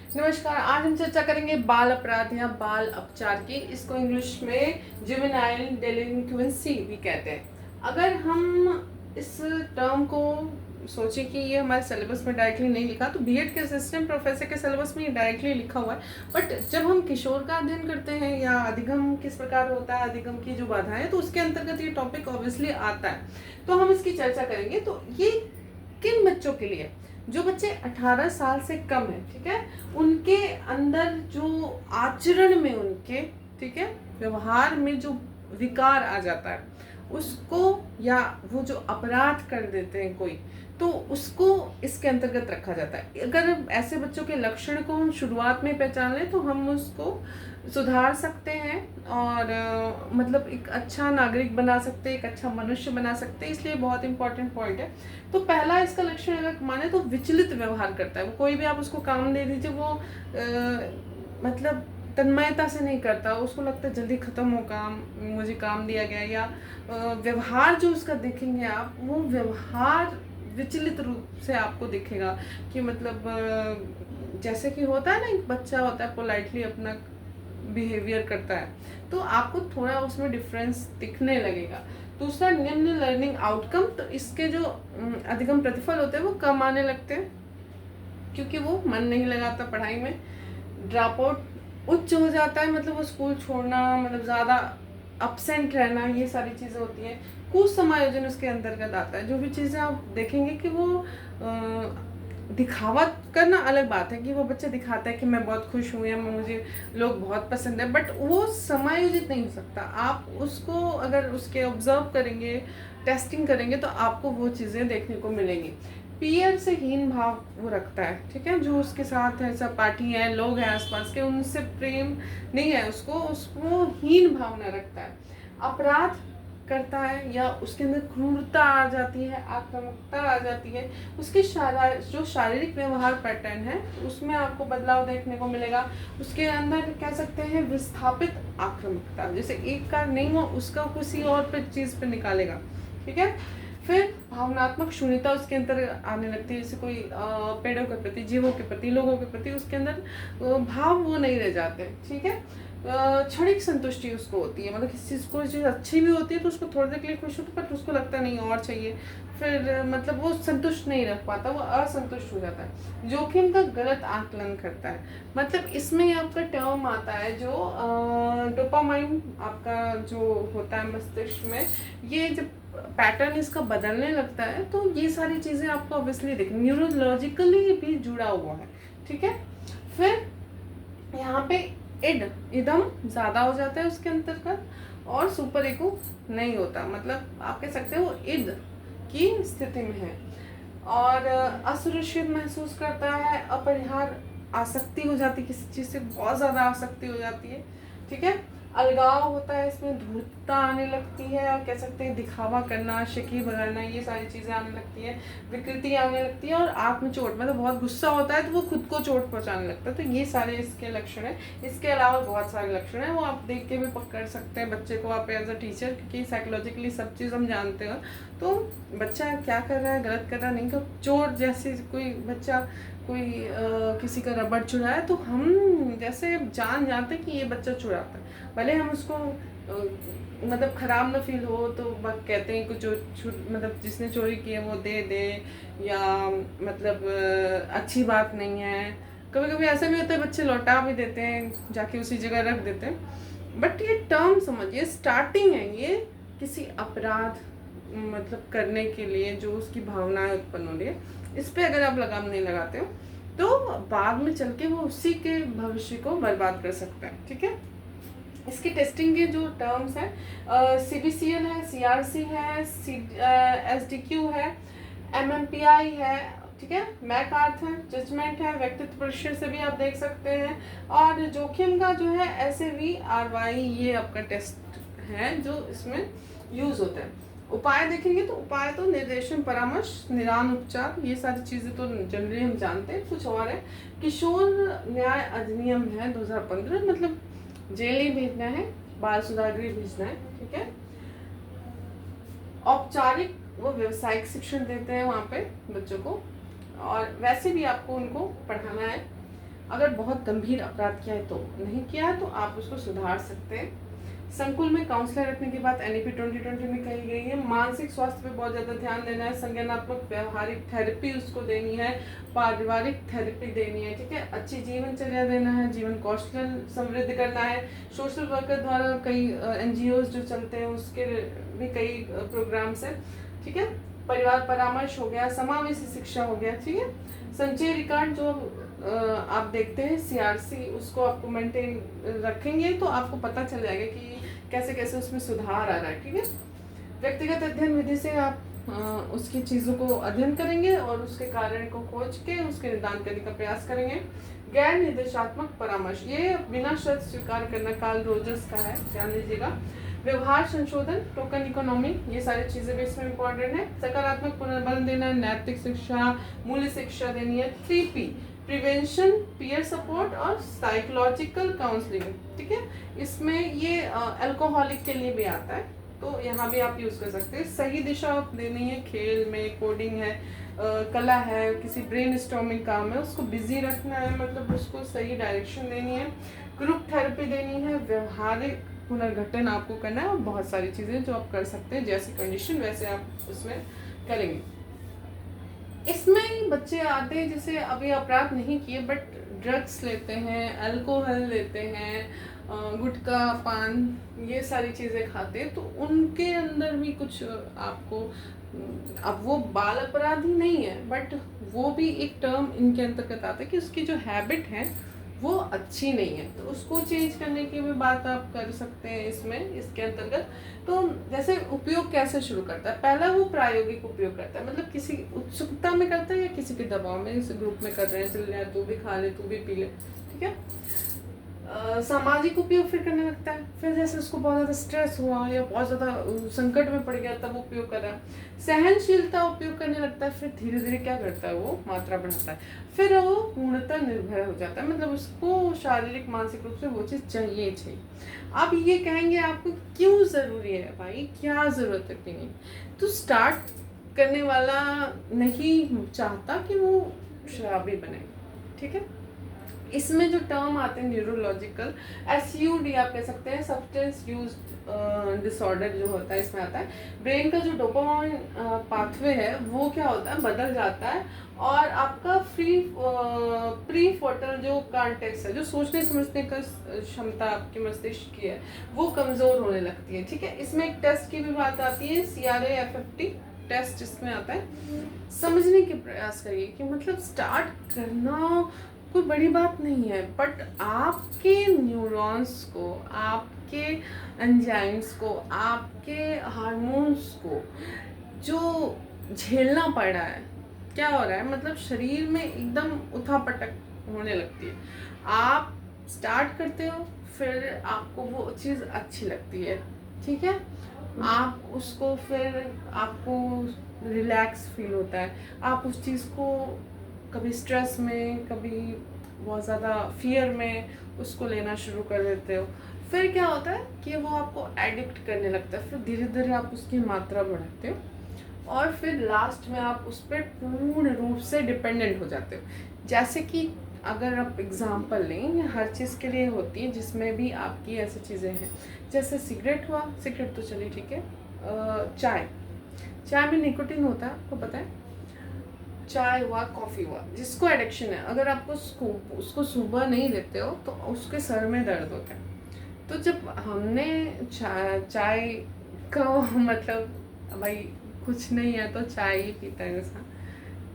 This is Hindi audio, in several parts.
नमस्कार। आज हम चर्चा करेंगे बाल अपराध या बाल अपचार की। इसको इंग्लिश में जुवेनाइल डेलिंक्वेंसी भी कहते हैं। अगर हम इस टर्म को सोचें कि ये हमारे सिलेबस में डायरेक्टली नहीं लिखा, तो बीएड के असिस्टेंट प्रोफेसर के सिलेबस में डायरेक्टली लिखा हुआ है। बट जब हम किशोर का अध्ययन करते हैं या अधिगम किस प्रकार होता है, अधिगम की जो बाधाएं हैं, तो उसके अंतर्गत ये टॉपिक ऑब्वियसली आता है। तो हम इसकी चर्चा करेंगे। तो ये किन बच्चों के लिए? जो बच्चे 18 साल से कम है, ठीक है, उनके अंदर जो आचरण में उनके, ठीक है, व्यवहार में जो विकार आ जाता है उसको, या वो जो अपराध कर देते हैं कोई, तो उसको इसके अंतर्गत रखा जाता है। अगर ऐसे बच्चों के लक्षण को हम शुरुआत में पहचान लें तो हम उसको सुधार सकते हैं और मतलब एक अच्छा नागरिक बना सकते हैं, एक अच्छा मनुष्य बना सकते हैं। इसलिए बहुत इंपॉर्टेंट पॉइंट है। तो पहला इसका लक्षण अगर माने तो विचलित व्यवहार करता है। वो कोई भी आप उसको काम दे दीजिए, वो मतलब तन्मयता से नहीं करता। उसको लगता है जल्दी खत्म हो काम, मुझे काम दिया गया। या व्यवहार जो उसका देखेंगे आप, वो व्यवहार विचलित रूप से आपको दिखेगा कि मतलब जैसे कि होता है ना, एक बच्चा होता है पोलाइटली अपना बिहेवियर करता है, तो आपको थोड़ा उसमें डिफरेंस दिखने लगेगा। दूसरा, निम्न लर्निंग आउटकम। तो इसके जो अधिगम प्रतिफल होते हैं वो कम आने लगते हैं, क्योंकि वो मन नहीं लगाता पढ़ाई में। ड्रॉप आउट उच्च हो जाता है, मतलब वो स्कूल छोड़ना, मतलब ज़्यादा अपसेंट रहना, ये सारी चीज़ें होती हैं। कुसमायोजन उसके अंतर्गत आता है। जो भी चीज़ें आप देखेंगे कि वो दिखावा करना अलग बात है कि वो बच्चा दिखाता है कि मैं बहुत खुश हूँ या मुझे लोग बहुत पसंद है, बट वो समायोजित नहीं हो सकता। आप उसको अगर उसके ऑब्जर्व करेंगे, टेस्टिंग करेंगे, तो आपको वो चीज़ें देखने को मिलेंगी। पीयर से हीन भाव वो रखता है, ठीक है, जो उसके साथ है, सब पार्टी है, लोग हैं आसपास के, उनसे प्रेम नहीं है उसको हीन भावना रखता है। अपराध करता है या उसके अंदर क्रूरता आ जाती है, आक्रामकता आ जाती है। उसके जो शारीरिक व्यवहार पैटर्न है उसमें आपको बदलाव देखने को मिलेगा। उसके अंदर कह सकते हैं विस्थापित आक्रामकता, जैसे एक का नहीं हो उसका किसी और पे चीज़ पे निकालेगा, ठीक है। फिर भावनात्मक शून्यता उसके अंदर आने लगती है। जैसे कोई पेड़ों के प्रति, जीवों के प्रति, लोगों के प्रति उसके अंदर भाव वो नहीं रह जाते, ठीक है। क्षणिक संतुष्टि उसको होती है, मतलब किसी चीज़ को चीज़ अच्छी भी होती है तो उसको थोड़ी देर के लिए खुश होता है, बट उसको लगता नहीं और चाहिए। फिर मतलब वो संतुष्ट नहीं रख पाता, वो असंतुष्ट हो जाता है। जोखिम का गलत आकलन करता है। मतलब इसमें आपका टर्म आता है जो डोपामाइन आपका जो होता है मस्तिष्क में, ये जब पैटर्न इसका बदलने लगता है तो ये सारी चीज़ें आपको ऑब्वियसली देख, न्यूरोलॉजिकली भी जुड़ा हुआ है, ठीक है। फिर यहाँ पे इदम ज़्यादा हो जाता है उसके अंतर्गत, और सुपर ईगो नहीं होता। मतलब आप कह सकते हो इद की स्थिति में है, और असुरक्षित महसूस करता है। अपरिहार्य आसक्ति हो जाती है, किसी चीज़ से बहुत ज़्यादा आसक्ति हो जाती है, ठीक है। अलगाव होता है, इसमें धूर्तता आने लगती है, और कह सकते हैं दिखावा करना, शकी बगड़ना, ये सारी चीज़ें आने लगती है। विकृति आने लगती है, और आत्मचोट, मतलब बहुत गुस्सा होता है तो वो खुद को चोट पहुंचाने लगता है। तो ये सारे इसके लक्षण हैं। इसके अलावा बहुत सारे लक्षण हैं, वो आप देख के भी पकड़ सकते हैं बच्चे को आप एज अ टीचर, क्योंकि साइकोलॉजिकली सब चीज़ हम जानते हैं। तो बच्चा क्या कर रहा है, गलत कर रहा है, नहीं। तो चोट, जैसे कोई बच्चा कोई किसी का रबड़ चुराए, तो हम जैसे जानते हैं कि ये बच्चा चुराता है, भले हम उसको मतलब ख़राब ना फील हो तो कहते हैं कुछ मतलब जिसने चोरी की है वो दे दे, या मतलब अच्छी बात नहीं है। कभी कभी ऐसा भी होता है बच्चे लौटा भी देते हैं, जाके उसी जगह रख देते हैं। बट ये टर्म समझिए, स्टार्टिंग है ये किसी अपराध मतलब करने के लिए, जो उसकी भावनाएं उत्पन्न हो रही है, इस पर अगर आप लगाम नहीं लगाते हो तो बाद में चल के वो उसी के भविष्य को बर्बाद कर सकता है, ठीक है। इसकी टेस्टिंग के जो टर्म्स हैं, CBCL है, CRC है, SDQ है, MMPI है, ठीक है। मैकआर्थ है, जजमेंट है, व्यक्तित्व परीक्षण से भी आप देख सकते हैं। और जोखिम का जो है SAVRY, ये आपका टेस्ट है जो इसमें यूज होता है। उपाय देखेंगे तो उपाय तो निर्देशन, परामर्श, निदान, उपचार, ये सारी चीज़ें तो जनरली हम जानते हैं। कुछ और है, किशोर न्याय अधिनियम है 2015, मतलब जेल ही भेजना है, बाल सुधार गृह भेजना है, ठीक है। औपचारिक वो व्यवसायिक शिक्षण देते हैं वहाँ पे बच्चों को, और वैसे भी आपको उनको पढ़ाना है। अगर बहुत गंभीर अपराध किया है तो नहीं किया है तो आप उसको सुधार सकते हैं। संकुल में काउंसलर रखने की बात NEP 2020 में कही गई है। मानसिक स्वास्थ्य पे बहुत ज़्यादा ध्यान देना है, संज्ञानात्मक व्यवहारिक थेरेपी उसको देनी है, पारिवारिक थेरेपी देनी है, ठीक है। अच्छी जीवनचर्या देना है, जीवन कौशल समृद्ध करना है। सोशल वर्कर द्वारा कई NGOs जो चलते हैं उसके भी कई प्रोग्राम्स हैं, ठीक है। परिवार परामर्श हो गया, समावेशी शिक्षा हो गया, ठीक है। संचय रिकॉर्ड जो आप देखते हैं CRC, उसको आपको मेंटेन रखेंगे तो आपको पता चल जाएगा कि कैसे कैसे उसमें सुधार आ रहा है, ठीक है। व्यक्तिगत अध्ययन विधि से आप उसकी चीज़ों को अध्ययन करेंगे और उसके कारण को खोज के उसके निदान करने का प्रयास करेंगे। गैर निर्देशात्मक परामर्श, ये बिना शर्त स्वीकार करना कार्ल रोजर्स का है, ध्यान दीजिएगा। व्यवहार संशोधन, टोकन इकोनॉमी, ये सारी चीज़ें भी इसमें इम्पोर्टेंट है। सकारात्मक पुनर्बल देना, नैतिक शिक्षा, मूल्य शिक्षा देनी है। 3P, प्रिवेंशन, पीयर सपोर्ट और साइकोलॉजिकल काउंसलिंग, ठीक है। इसमें ये अल्कोहलिक के लिए भी आता है तो यहाँ भी आप यूज़ कर सकते हैं। सही दिशा देनी है, खेल में कोडिंग है, कला है, किसी ब्रेन स्टॉर्मिंग काम है, उसको बिजी रखना है, मतलब उसको सही डायरेक्शन देनी है। ग्रुप थेरेपी देनी है, व्यवहारिक पुनर्गठन आपको करना है और बहुत सारी चीज़ें जो आप कर सकते हैं, जैसी कंडीशन वैसे आप उसमें करेंगे। इसमें बच्चे आते हैं जैसे अभी अपराध नहीं किए बट ड्रग्स लेते हैं, अल्कोहल लेते हैं, गुटखा पान, ये सारी चीज़ें खाते हैं, तो उनके अंदर भी कुछ आपको, अब वो बाल अपराधी नहीं है बट वो भी एक टर्म इनके अंतर्गत आता है कि उसकी जो हैबिट है वो अच्छी नहीं है, तो उसको चेंज करने की भी बात आप कर सकते हैं इसमें, इसके अंतर्गत। तो जैसे उपयोग कैसे शुरू करता है, पहला वो प्रायोगिक उपयोग करता है, मतलब किसी उत्सुकता में करता है या किसी के दबाव में, इस ग्रुप में कर रहे हैं, चल रहा तू भी खा ले, तू भी पी ले, ठीक है। सामाजिक उपयोग फिर करने लगता है, फिर जैसे उसको बहुत ज़्यादा स्ट्रेस हुआ या बहुत ज़्यादा संकट में पड़ गया तब उपयोग कर रहा है। सहनशीलता उपयोग करने लगता है, फिर धीरे धीरे क्या करता है वो मात्रा बढ़ाता है, फिर वो पूर्णतः निर्भर हो जाता है, मतलब उसको शारीरिक मानसिक रूप से वो चीज़ चाहिए चाहिए। अब ये कहेंगे आपको क्यों ज़रूरी है भाई, क्या ज़रूरत है कि नहीं, तो स्टार्ट करने वाला नहीं चाहता कि वो शराबी बने, ठीक है। इसमें जो टर्म आते हैं न्यूरोलॉजिकल, SUD आप कह सकते हैं, सब्सटेंस यूज डिसऑर्डर जो होता है इसमें आता है। ब्रेन का जो डोपामाइन पाथवे है वो क्या होता है, बदल जाता है और आपका प्रीफ्रंटल जो कॉर्टेक्स है, जो सोचने समझने का क्षमता आपके मस्तिष्क की है, वो कमज़ोर होने लगती है, ठीक है। इसमें एक टेस्ट की भी बात आती है, CRA-FFT टेस्ट इसमें आता है। समझने के प्रयास करिए कि मतलब स्टार्ट करना कोई बड़ी बात नहीं है, बट आपके न्यूरॉन्स को, आपके एंजाइम्स को, आपके हार्मोन्स को जो झेलना पड़ रहा है, क्या हो रहा है, मतलब शरीर में एकदम उठापटक होने लगती है। आप स्टार्ट करते हो, फिर आपको वो चीज़ अच्छी लगती है, ठीक है, आप उसको फिर आपको रिलैक्स फील होता है, आप उस चीज़ को कभी स्ट्रेस में, कभी बहुत ज़्यादा फियर में उसको लेना शुरू कर देते हो, फिर क्या होता है कि वो आपको एडिक्ट करने लगता है, फिर धीरे धीरे आप उसकी मात्रा बढ़ाते हो और फिर लास्ट में आप उस पर पूर्ण रूप से डिपेंडेंट हो जाते हो। जैसे कि अगर आप एग्जांपल लें, ये हर चीज़ के लिए होती है जिसमें भी आपकी ऐसी चीज़ें हैं, जैसे सिगरेट हुआ, सिगरेट तो चलिए ठीक है, चाय में निकोटिन होता है, आपको पता है, चाय हुआ, कॉफ़ी हुआ, जिसको एडिक्शन है, अगर आपको उसको सुबह नहीं लेते हो तो उसके सर में दर्द होता है। तो जब हमने चाय का मतलब भाई कुछ नहीं है तो चाय ही पीता है इंसान,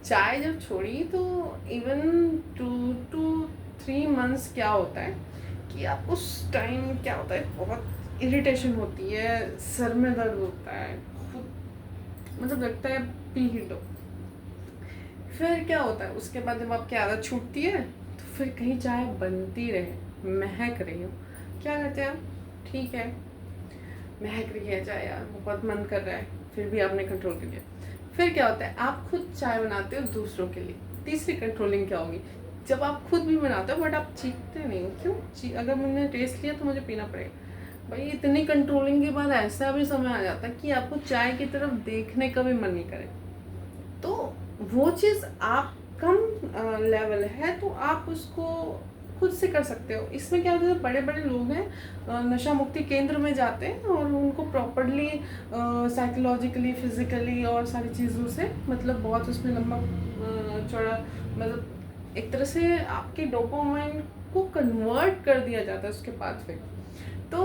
चाय जब छोड़ी तो इवन 2 to 3 months क्या होता है कि आप उस टाइम क्या होता है, बहुत इरिटेशन होती है, सर में दर्द होता है, मतलब लगता है पी ही लो। फिर क्या होता है, उसके बाद जब आपकी आदत छूटती है तो फिर कहीं चाय बनती रहे, महक रही हो, क्या करते हैं आप, ठीक है महक रही है चाय यार, बहुत मन कर रहा है, फिर भी आपने कंट्रोल कर लिया। फिर क्या होता है, आप खुद चाय बनाते हो दूसरों के लिए। तीसरी कंट्रोलिंग क्या होगी, जब आप खुद भी बनाते हो बट आप चीखते नहीं हो, क्यों, अगर मैंने टेस्ट लिया तो मुझे पीना पड़ेगा। भाई इतनी कंट्रोलिंग के बाद ऐसा भी समय आ जाता है कि आपको चाय की तरफ देखने का भी मन नहीं करे। तो वो चीज़ आप कम लेवल है तो आप उसको खुद से कर सकते हो। इसमें क्या होता है, बड़े-बड़े लोग हैं नशा मुक्ति केंद्र में जाते हैं और उनको प्रॉपर्ली साइकोलॉजिकली, फिज़िकली और सारी चीज़ों से मतलब बहुत उसमें लंबा चौड़ा मतलब एक तरह से आपके डोपामाइन को कन्वर्ट कर दिया जाता है उसके बाद फिर। तो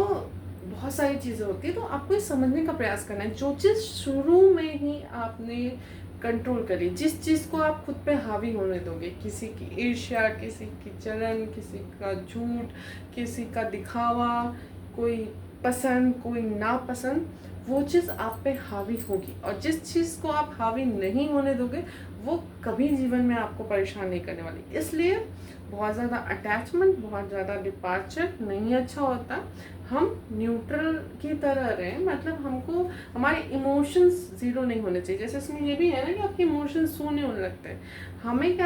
बहुत सारी चीज़ें होती हैं, तो आपको ये समझने का प्रयास करना है, जो चीज़ शुरू में ही आपने कंट्रोल करी, जिस चीज़ को आप खुद पे हावी होने दोगे, किसी की ईर्ष्या, किसी की जलन, किसी का झूठ, किसी का दिखावा, कोई पसंद, कोई नापसंद, वो चीज़ आप पे हावी होगी। और जिस चीज़ को आप हावी नहीं होने दोगे, वो कभी जीवन में आपको परेशान नहीं करने वाली। इसलिए बहुत ज़्यादा अटैचमेंट, बहुत ज़्यादा डिपार्चर नहीं अच्छा होता। हम न्यूट्रल की तरह रहें, मतलब हमको हमारे इमोशंस ज़ीरो नहीं होने चाहिए। जैसे इसमें ये भी है ना कि आपके इमोशंस शून्य होने लगते हैं। हमें क्या